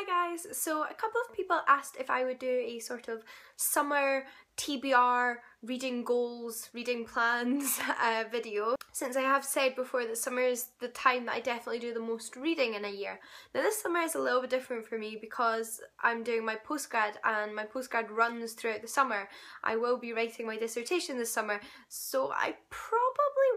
Hi guys, so a couple of people asked if I would do a sort of summer TBR reading goals, reading plans video, since I have said before that summer is the time that I definitely do the most reading in a year. Now this summer is a little bit different for me because I'm doing my postgrad and my postgrad runs throughout the summer. I will be writing my dissertation this summer, so I probably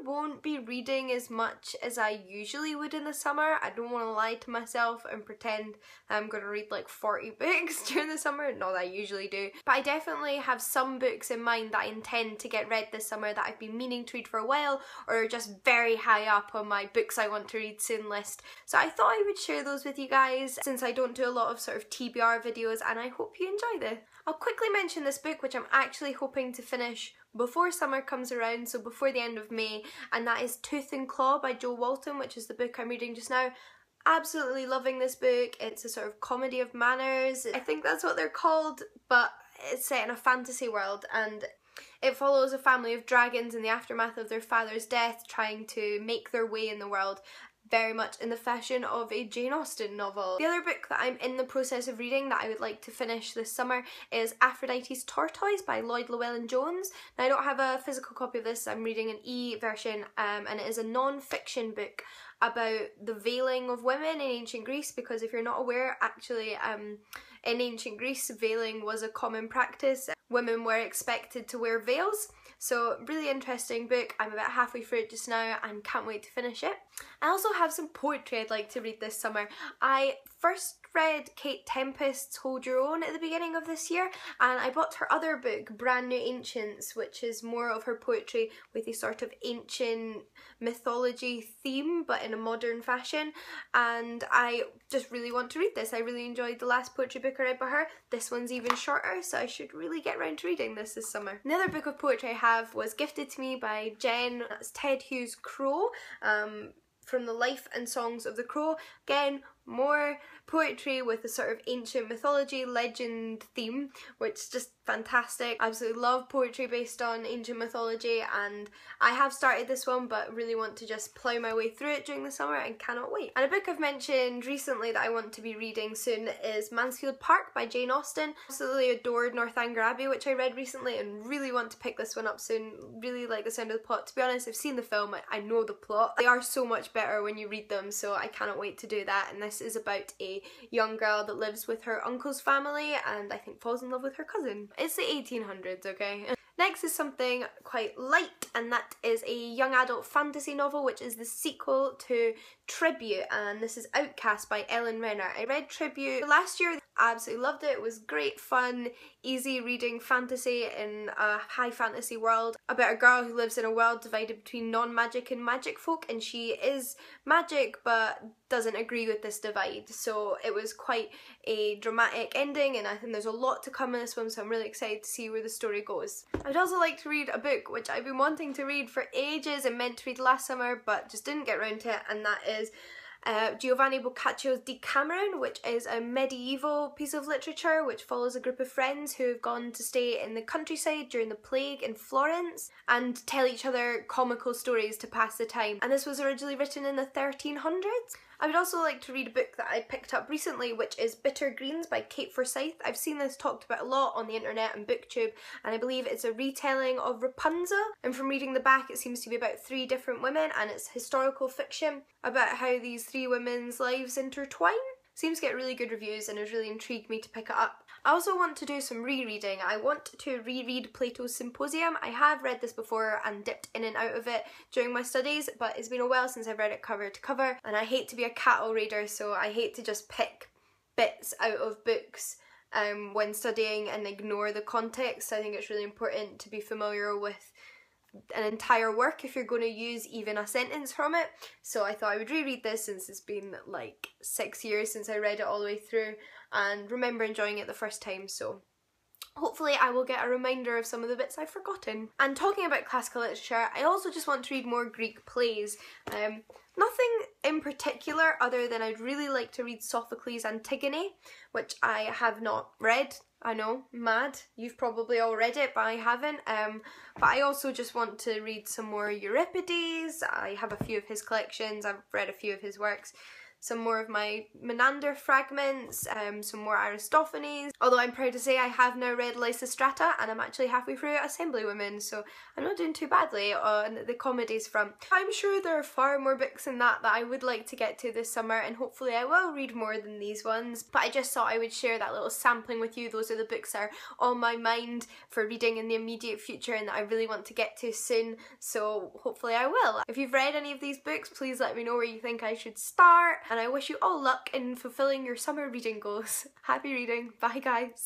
won't be reading as much as I usually would in the summer. I don't want to lie to myself and pretend I'm going to read like 40 books during the summer, not that I usually do, but I definitely have some books in mind that I intend to get read this summer that I've been meaning to read for a while, or just very high up on my books I want to read soon list. So I thought I would share those with you guys since I don't do a lot of sort of TBR videos, and I hope you enjoy this. I'll quickly mention this book which I'm actually hoping to finish before summer comes around, so before the end of May, and that is Tooth and Claw by Jo Walton, which is the book I'm reading just now. Absolutely loving this book. It's a sort of comedy of manners, I think that's what they're called, but it's set in a fantasy world and it follows a family of dragons in the aftermath of their father's death trying to make their way in the world, very much in the fashion of a Jane Austen novel. The other book that I'm in the process of reading that I would like to finish this summer is Aphrodite's Tortoise by Lloyd Llewellyn-Jones. Now I don't have a physical copy of this, I'm reading an e-version and it is a non-fiction book about the veiling of women in ancient Greece, because if you're not aware, actually in ancient Greece veiling was a common practice. Women were expected to wear veils. So really interesting book. I'm about halfway through it just now and can't wait to finish it. I also have some poetry I'd like to read this summer. I first read Kate Tempest's Hold Your Own at the beginning of this year, and I bought her other book, Brand New Ancients, which is more of her poetry with a sort of ancient mythology theme but in a modern fashion, and I just really want to read this. I really enjoyed the last poetry book I read by her. This one's even shorter, so I should really get around to reading this summer. Another book of poetry I have was gifted to me by Jen. That's Ted Hughes' Crow, from the Life and Songs of the Crow. Again, more poetry with a sort of ancient mythology legend theme, which is just fantastic. I absolutely love poetry based on ancient mythology, and I have started this one but really want to just plough my way through it during the summer and cannot wait. And a book I've mentioned recently that I want to be reading soon is Mansfield Park by Jane Austen. Absolutely adored Northanger Abbey, which I read recently, and really want to pick this one up soon. Really like the sound of the plot. To be honest, I've seen the film, I know the plot. They are so much better when you read them, so I cannot wait to do that. And this is about a young girl that lives with her uncle's family and I think falls in love with her cousin. It's the 1800s, okay? Next is something quite light, and that is a young adult fantasy novel which is the sequel to Tribute, and this is Outcaste by Ellen Renner. I read Tribute last year, absolutely loved it. It was great fun, easy reading fantasy in a high fantasy world about a girl who lives in a world divided between non-magic and magic folk, and she is magic but doesn't agree with this divide. So it was quite a dramatic ending, and I think there's a lot to come in this one, so I'm really excited to see where the story goes. I'd also like to read a book which I've been wanting to read for ages and meant to read last summer but just didn't get around to it, and that is Giovanni Boccaccio's Decameron, which is a medieval piece of literature which follows a group of friends who have gone to stay in the countryside during the plague in Florence and tell each other comical stories to pass the time. And this was originally written in the 1300s. I would also like to read a book that I picked up recently, which is Bitter Greens by Kate Forsyth. I've seen this talked about a lot on the internet and booktube, and I believe it's a retelling of Rapunzel, and from reading the back it seems to be about 3 different women, and it's historical fiction about how these 3 women's lives intertwine. Seems to get really good reviews and has really intrigued me to pick it up. I also want to do some rereading. I want to reread Plato's Symposium. I have read this before and dipped in and out of it during my studies, but it's been a while since I've read it cover to cover, and I hate to be a cattle reader, so I hate to just pick bits out of books when studying and ignore the context. I think it's really important to be familiar with an entire work if you're going to use even a sentence from it. So I thought I would reread this since it's been like 6 years since I read it all the way through and remember enjoying it the first time, so hopefully I will get a reminder of some of the bits I've forgotten. And talking about classical literature, I also just want to read more Greek plays. Nothing in particular other than I'd really like to read Sophocles' Antigone, which I have not read. I know, mad. You've probably all read it, but I haven't. But I also just want to read some more Euripides. I have a few of his collections. I've read a few of his works. some more of my Menander fragments, some more Aristophanes, although I'm proud to say I have now read Lysistrata and I'm actually halfway through Assemblywomen, so I'm not doing too badly on the comedies front. I'm sure there are far more books than that I would like to get to this summer, and hopefully I will read more than these ones, but I just thought I would share that little sampling with you. Those are the books that are on my mind for reading in the immediate future and that I really want to get to soon, so hopefully I will. If you've read any of these books, please let me know where you think I should start, and I wish you all luck in fulfilling your summer reading goals. Happy reading. Bye guys.